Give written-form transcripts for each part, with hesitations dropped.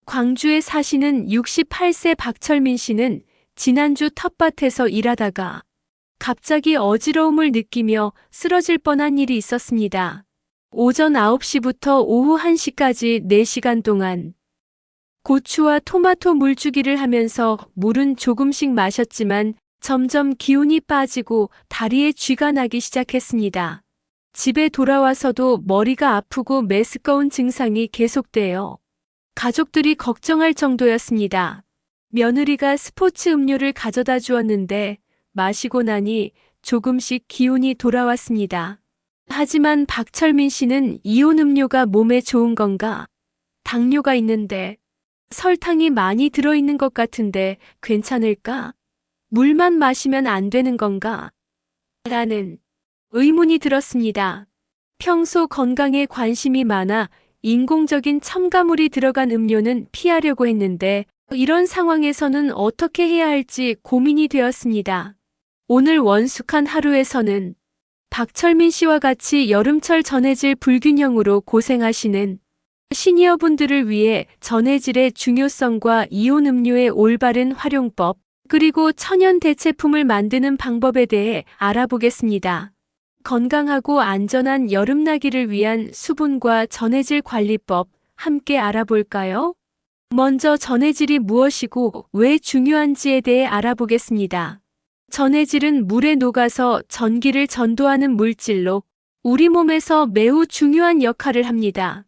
광주에 사시는 68세 박철민 씨는 지난주 텃밭에서 일하다가 갑자기 어지러움을 느끼며 쓰러질 뻔한 일이 있었습니다. 오전 9시부터 오후 1시까지 4시간 동안 고추와 토마토 물주기를 하면서 물은 조금씩 마셨지만 점점 기운이 빠지고 다리에 쥐가 나기 시작했습니다. 집에 돌아와서도 머리가 아프고 메스꺼운 증상이 계속돼요. 가족들이 걱정할 정도였습니다. 며느리가 스포츠 음료를 가져다 주었는데 마시고 나니 조금씩 기운이 돌아왔습니다. 하지만 박철민 씨는 이온 음료가 몸에 좋은 건가? 당뇨가 있는데 설탕이 많이 들어있는 것 같은데 괜찮을까? 물만 마시면 안 되는 건가? 라는 의문이 들었습니다. 평소 건강에 관심이 많아 인공적인 첨가물이 들어간 음료는 피하려고 했는데 이런 상황에서는 어떻게 해야 할지 고민이 되었습니다. 오늘 원숙한 하루에서는 박철민 씨와 같이 여름철 전해질 불균형으로 고생하시는 시니어분들을 위해 전해질의 중요성과 이온 음료의 올바른 활용법, 그리고 천연 대체품을 만드는 방법에 대해 알아보겠습니다. 건강하고 안전한 여름나기를 위한 수분과 전해질 관리법 함께 알아볼까요? 먼저 전해질이 무엇이고 왜 중요한지에 대해 알아보겠습니다. 전해질은 물에 녹아서 전기를 전도하는 물질로 우리 몸에서 매우 중요한 역할을 합니다.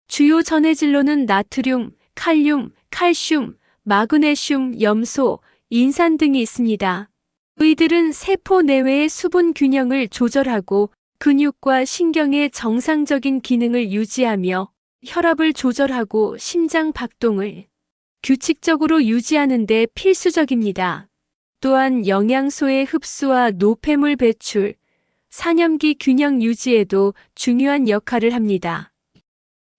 주요 전해질로는 나트륨, 칼륨, 칼슘, 마그네슘, 염소, 인산 등이 있습니다. 이들은 세포 내외의 수분 균형을 조절하고 근육과 신경의 정상적인 기능을 유지하며 혈압을 조절하고 심장 박동을 규칙적으로 유지하는 데 필수적입니다. 또한 영양소의 흡수와 노폐물 배출, 산염기 균형 유지에도 중요한 역할을 합니다.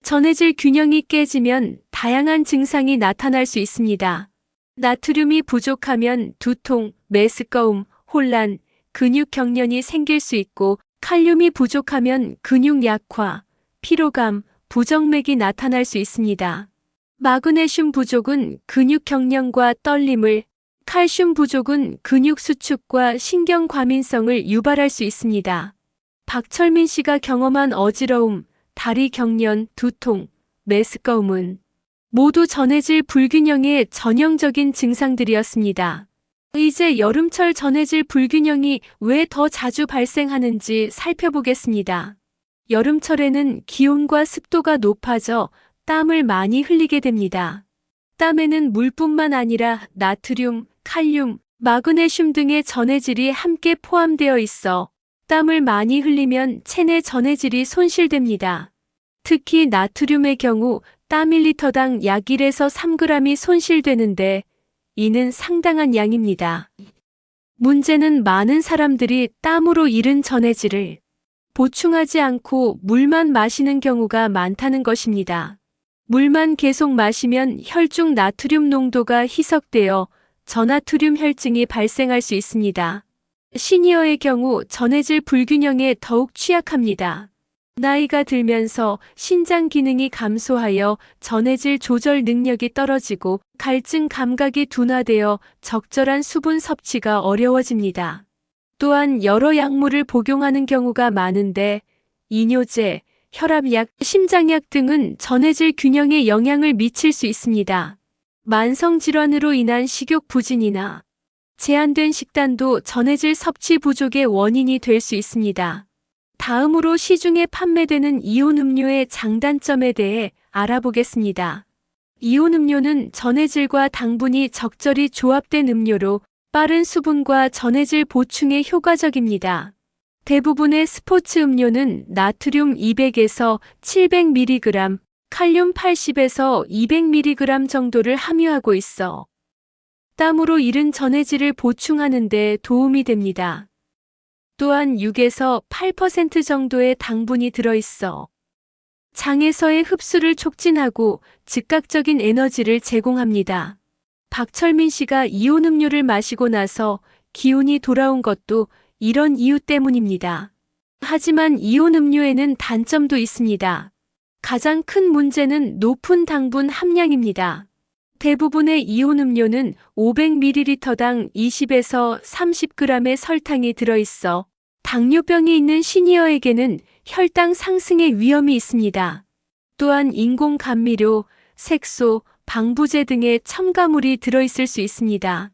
전해질 균형이 깨지면 다양한 증상이 나타날 수 있습니다. 나트륨이 부족하면 두통, 메스꺼움, 혼란, 근육 경련이 생길 수 있고 칼륨이 부족하면 근육 약화, 피로감, 부정맥이 나타날 수 있습니다. 마그네슘 부족은 근육 경련과 떨림을, 칼슘 부족은 근육 수축과 신경 과민성을 유발할 수 있습니다. 박철민 씨가 경험한 어지러움, 다리 경련, 두통, 메스꺼움은 모두 전해질 불균형의 전형적인 증상들이었습니다. 이제 여름철 전해질 불균형이 왜 더 자주 발생하는지 살펴보겠습니다. 여름철에는 기온과 습도가 높아져 땀을 많이 흘리게 됩니다. 땀에는 물뿐만 아니라 나트륨, 칼륨, 마그네슘 등의 전해질이 함께 포함되어 있어 땀을 많이 흘리면 체내 전해질이 손실됩니다. 특히 나트륨의 경우 땀 1리터당 약 1에서 3g이 손실되는데 이는 상당한 양입니다. 문제는 많은 사람들이 땀으로 잃은 전해질을 보충하지 않고 물만 마시는 경우가 많다는 것입니다. 물만 계속 마시면 혈중 나트륨 농도가 희석되어 저나트륨 혈증이 발생할 수 있습니다. 시니어의 경우 전해질 불균형에 더욱 취약합니다. 나이가 들면서 신장 기능이 감소하여 전해질 조절 능력이 떨어지고 갈증 감각이 둔화되어 적절한 수분 섭취가 어려워집니다. 또한 여러 약물을 복용하는 경우가 많은데 이뇨제, 혈압약, 심장약 등은 전해질 균형에 영향을 미칠 수 있습니다. 만성질환으로 인한 식욕 부진이나 제한된 식단도 전해질 섭취 부족의 원인이 될 수 있습니다. 다음으로 시중에 판매되는 이온 음료의 장단점에 대해 알아보겠습니다. 이온 음료는 전해질과 당분이 적절히 조합된 음료로 빠른 수분과 전해질 보충에 효과적입니다. 대부분의 스포츠 음료는 나트륨 200에서 700mg, 칼륨 80에서 200mg 정도를 함유하고 있어 땀으로 잃은 전해질을 보충하는 데 도움이 됩니다. 또한 6에서 8% 정도의 당분이 들어있어 장에서의 흡수를 촉진하고 즉각적인 에너지를 제공합니다. 박철민 씨가 이온 음료를 마시고 나서 기운이 돌아온 것도 이런 이유 때문입니다. 하지만 이온 음료에는 단점도 있습니다. 가장 큰 문제는 높은 당분 함량입니다. 대부분의 이온 음료는 500ml당 20에서 30g의 설탕이 들어있어 당뇨병이 있는 시니어에게는 혈당 상승의 위험이 있습니다. 또한 인공 감미료, 색소, 방부제 등의 첨가물이 들어있을 수 있습니다.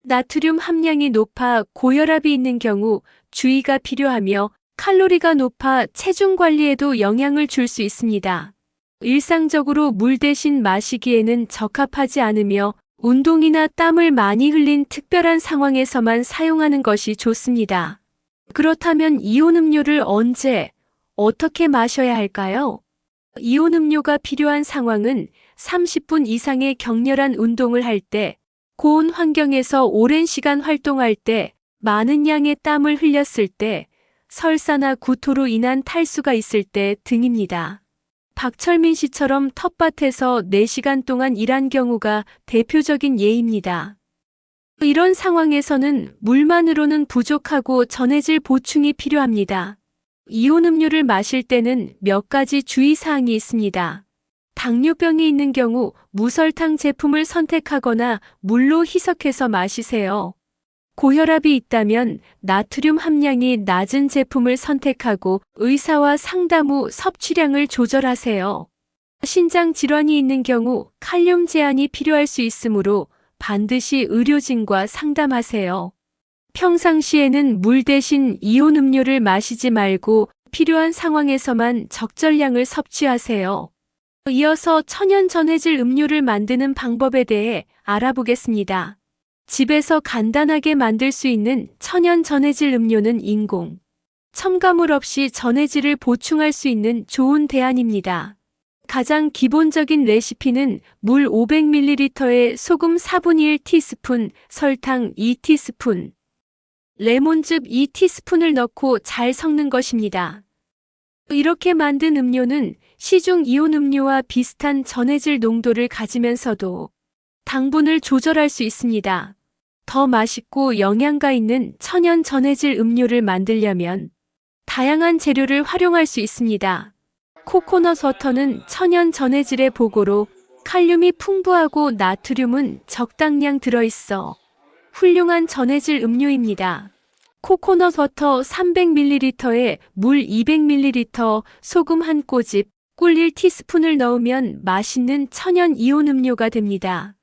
나트륨 함량이 높아 고혈압이 있는 경우 주의가 필요하며 칼로리가 높아 체중 관리에도 영향을 줄 수 있습니다. 일상적으로 물 대신 마시기에는 적합하지 않으며 운동이나 땀을 많이 흘린 특별한 상황에서만 사용하는 것이 좋습니다. 그렇다면 이온 음료를 언제, 어떻게 마셔야 할까요? 이온 음료가 필요한 상황은 30분 이상의 격렬한 운동을 할 때, 고온 환경에서 오랜 시간 활동할 때, 많은 양의 땀을 흘렸을 때, 설사나 구토로 인한 탈수가 있을 때 등입니다. 박철민 씨처럼 텃밭에서 4시간 동안 일한 경우가 대표적인 예입니다. 이런 상황에서는 물만으로는 부족하고 전해질 보충이 필요합니다. 이온 음료를 마실 때는 몇 가지 주의사항이 있습니다. 당뇨병이 있는 경우 무설탕 제품을 선택하거나 물로 희석해서 마시세요. 고혈압이 있다면 나트륨 함량이 낮은 제품을 선택하고 의사와 상담 후 섭취량을 조절하세요. 신장 질환이 있는 경우 칼륨 제한이 필요할 수 있으므로 반드시 의료진과 상담하세요. 평상시에는 물 대신 이온 음료를 마시지 말고 필요한 상황에서만 적절량을 섭취하세요. 이어서 천연 전해질 음료를 만드는 방법에 대해 알아보겠습니다. 집에서 간단하게 만들 수 있는 천연 전해질 음료는 인공 첨가물 없이 전해질을 보충할 수 있는 좋은 대안입니다. 가장 기본적인 레시피는 물 500ml에 소금 4분의 1티스푼, 설탕 2티스푼, 레몬즙 2티스푼을 넣고 잘 섞는 것입니다. 이렇게 만든 음료는 시중 이온 음료와 비슷한 전해질 농도를 가지면서도 당분을 조절할 수 있습니다. 더 맛있고 영양가 있는 천연 전해질 음료를 만들려면 다양한 재료를 활용할 수 있습니다. 코코넛 워터는 천연 전해질의 보고로 칼륨이 풍부하고 나트륨은 적당량 들어있어 훌륭한 전해질 음료입니다. 코코넛 워터 300ml에 물 200ml, 소금 한 꼬집, 꿀 1티스푼을 넣으면 맛있는 천연 이온 음료가 됩니다.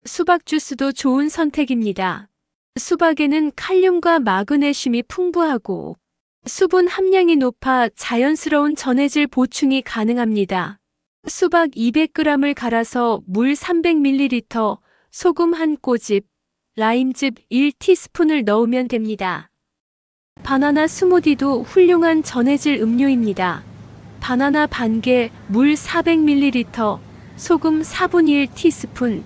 수박 주스도 좋은 선택입니다. 수박에는 칼륨과 마그네슘이 풍부하고 수분 함량이 높아 자연스러운 전해질 보충이 가능합니다. 수박 200g을 갈아서 물 300ml, 소금 한 꼬집, 라임즙 1티스푼을 넣으면 됩니다. 바나나 스무디도 훌륭한 전해질 음료입니다. 바나나 반개, 물 400ml, 소금 4분의 1티스푼,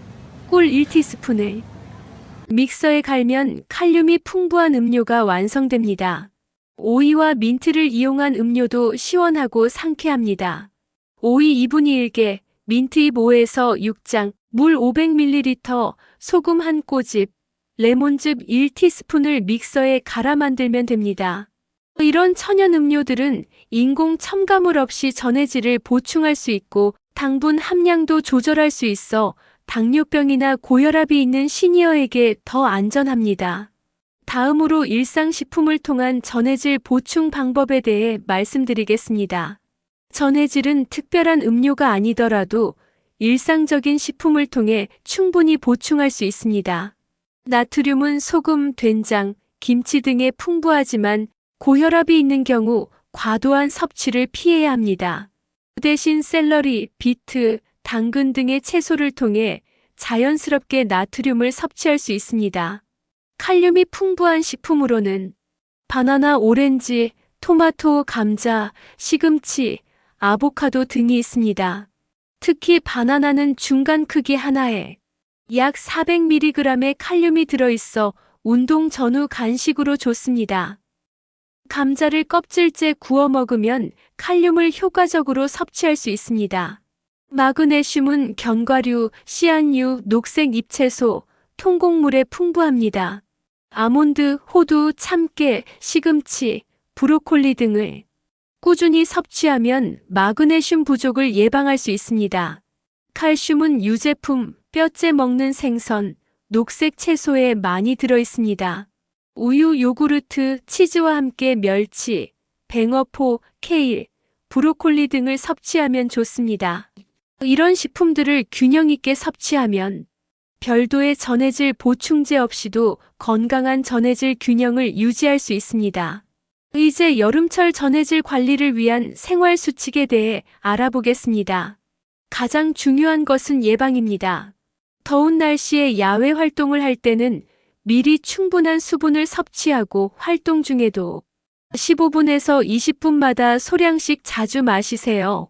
꿀 1티스푼을 믹서에 갈면 칼륨이 풍부한 음료가 완성됩니다. 오이와 민트를 이용한 음료도 시원하고 상쾌합니다. 오이 2분의 1개, 민트잎 5에서 6장, 물 500ml, 소금 한 꼬집, 레몬즙 1티스푼을 믹서에 갈아 만들면 됩니다. 이런 천연 음료들은 인공 첨가물 없이 전해질을 보충할 수 있고 당분 함량도 조절할 수 있어 당뇨병이나 고혈압이 있는 시니어에게 더 안전합니다. 다음으로 일상식품을 통한 전해질 보충 방법에 대해 말씀드리겠습니다. 전해질은 특별한 음료가 아니더라도 일상적인 식품을 통해 충분히 보충할 수 있습니다. 나트륨은 소금, 된장, 김치 등에 풍부하지만 고혈압이 있는 경우 과도한 섭취를 피해야 합니다. 대신 샐러리, 비트, 당근 등의 채소를 통해 자연스럽게 나트륨을 섭취할 수 있습니다. 칼륨이 풍부한 식품으로는 바나나, 오렌지, 토마토, 감자, 시금치, 아보카도 등이 있습니다. 특히 바나나는 중간 크기 하나에 약 400mg의 칼륨이 들어있어 운동 전후 간식으로 좋습니다. 감자를 껍질째 구워 먹으면 칼륨을 효과적으로 섭취할 수 있습니다. 마그네슘은 견과류, 씨앗류, 녹색 잎채소, 통곡물에 풍부합니다. 아몬드, 호두, 참깨, 시금치, 브로콜리 등을 꾸준히 섭취하면 마그네슘 부족을 예방할 수 있습니다. 칼슘은 유제품, 뼈째 먹는 생선, 녹색 채소에 많이 들어있습니다. 우유, 요구르트, 치즈와 함께 멸치, 뱅어포, 케일, 브로콜리 등을 섭취하면 좋습니다. 이런 식품들을 균형 있게 섭취하면 별도의 전해질 보충제 없이도 건강한 전해질 균형을 유지할 수 있습니다. 이제 여름철 전해질 관리를 위한 생활 수칙에 대해 알아보겠습니다. 가장 중요한 것은 예방입니다. 더운 날씨에 야외 활동을 할 때는 미리 충분한 수분을 섭취하고 활동 중에도 15분에서 20분마다 소량씩 자주 마시세요.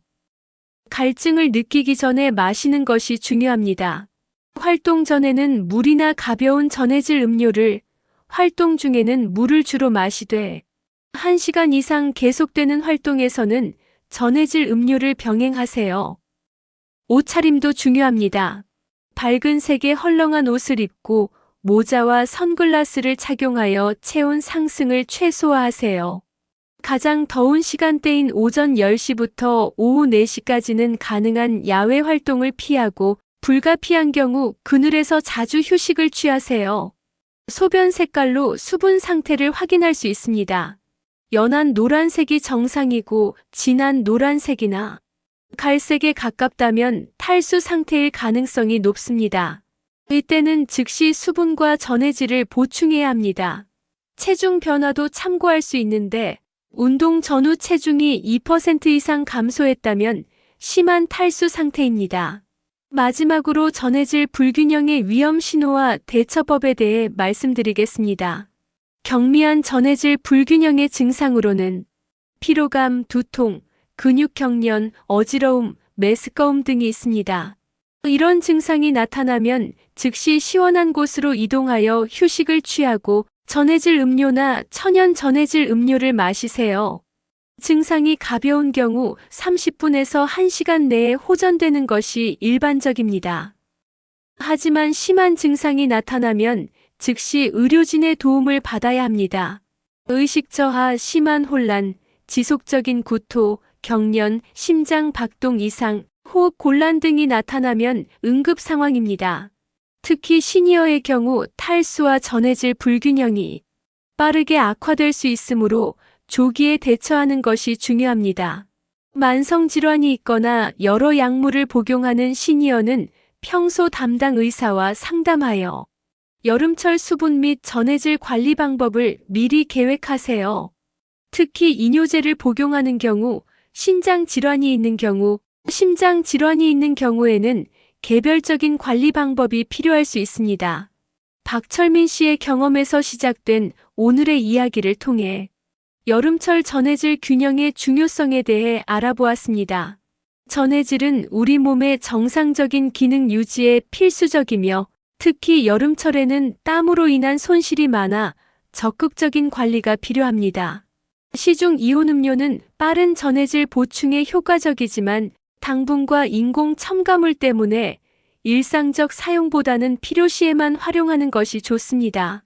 갈증을 느끼기 전에 마시는 것이 중요합니다. 활동 전에는 물이나 가벼운 전해질 음료를, 활동 중에는 물을 주로 마시되 1시간 이상 계속되는 활동에서는 전해질 음료를 병행하세요. 옷차림도 중요합니다. 밝은 색의 헐렁한 옷을 입고 모자와 선글라스를 착용하여 체온 상승을 최소화하세요. 가장 더운 시간대인 오전 10시부터 오후 4시까지는 가능한 야외 활동을 피하고 불가피한 경우 그늘에서 자주 휴식을 취하세요. 소변 색깔로 수분 상태를 확인할 수 있습니다. 연한 노란색이 정상이고 진한 노란색이나 갈색에 가깝다면 탈수 상태일 가능성이 높습니다. 이때는 즉시 수분과 전해질을 보충해야 합니다. 체중 변화도 참고할 수 있는데 운동 전후 체중이 2% 이상 감소했다면 심한 탈수 상태입니다. 마지막으로 전해질 불균형의 위험 신호와 대처법에 대해 말씀드리겠습니다. 경미한 전해질 불균형의 증상으로는 피로감, 두통, 근육경련, 어지러움, 메스꺼움 등이 있습니다. 이런 증상이 나타나면 즉시 시원한 곳으로 이동하여 휴식을 취하고 전해질 음료나 천연 전해질 음료를 마시세요. 증상이 가벼운 경우 30분에서 1시간 내에 호전되는 것이 일반적입니다. 하지만 심한 증상이 나타나면 즉시 의료진의 도움을 받아야 합니다. 의식 저하, 심한 혼란, 지속적인 구토, 경련, 심장 박동 이상, 호흡 곤란 등이 나타나면 응급 상황입니다. 특히 시니어의 경우 탈수와 전해질 불균형이 빠르게 악화될 수 있으므로 조기에 대처하는 것이 중요합니다. 만성질환이 있거나 여러 약물을 복용하는 시니어는 평소 담당 의사와 상담하여 여름철 수분 및 전해질 관리 방법을 미리 계획하세요. 특히 이뇨제를 복용하는 경우, 심장 질환이 있는 경우에는 개별적인 관리 방법이 필요할 수 있습니다. 박철민 씨의 경험에서 시작된 오늘의 이야기를 통해 여름철 전해질 균형의 중요성에 대해 알아보았습니다. 전해질은 우리 몸의 정상적인 기능 유지에 필수적이며 특히 여름철에는 땀으로 인한 손실이 많아 적극적인 관리가 필요합니다. 시중 이온 음료는 빠른 전해질 보충에 효과적이지만 당분과 인공 첨가물 때문에 일상적 사용보다는 필요시에만 활용하는 것이 좋습니다.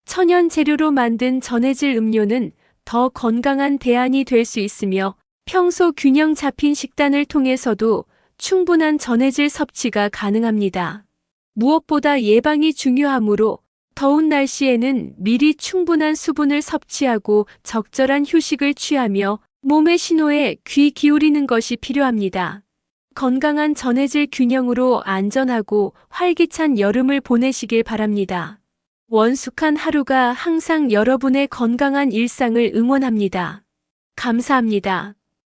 천연 재료로 만든 전해질 음료는 더 건강한 대안이 될 수 있으며 평소 균형 잡힌 식단을 통해서도 충분한 전해질 섭취가 가능합니다. 무엇보다 예방이 중요하므로 더운 날씨에는 미리 충분한 수분을 섭취하고 적절한 휴식을 취하며 몸의 신호에 귀 기울이는 것이 필요합니다. 건강한 전해질 균형으로 안전하고 활기찬 여름을 보내시길 바랍니다. 원숙한 하루가 항상 여러분의 건강한 일상을 응원합니다. 감사합니다.